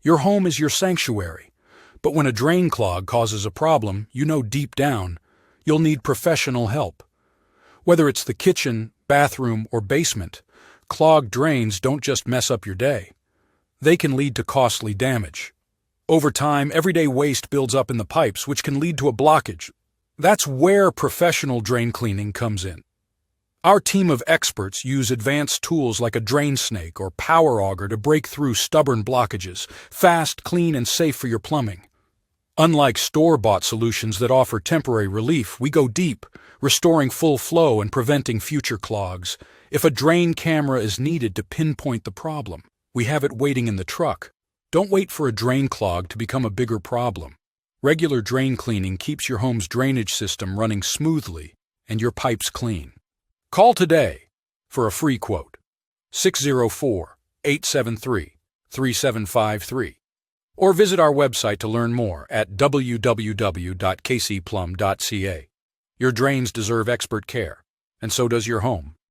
Your home is your sanctuary, but when a drain clog causes a problem, you know deep down, you'll need professional help. Whether it's the kitchen, bathroom, or basement, clogged drains don't just mess up your day. They can lead to costly damage. Over time, everyday waste builds up in the pipes, which can lead to a blockage. That's where professional drain cleaning comes in. Our team of experts use advanced tools like a drain snake or power auger to break through stubborn blockages, fast, clean, and safe for your plumbing. Unlike store-bought solutions that offer temporary relief, we go deep, restoring full flow and preventing future clogs. If a drain camera is needed to pinpoint the problem, we have it waiting in the truck. Don't wait for a drain clog to become a bigger problem. Regular drain cleaning keeps your home's drainage system running smoothly and your pipes clean. Call today for a free quote. 604-873-3753. Or visit our website to learn more at www.kcplum.ca. Your drains deserve expert care, and so does your home.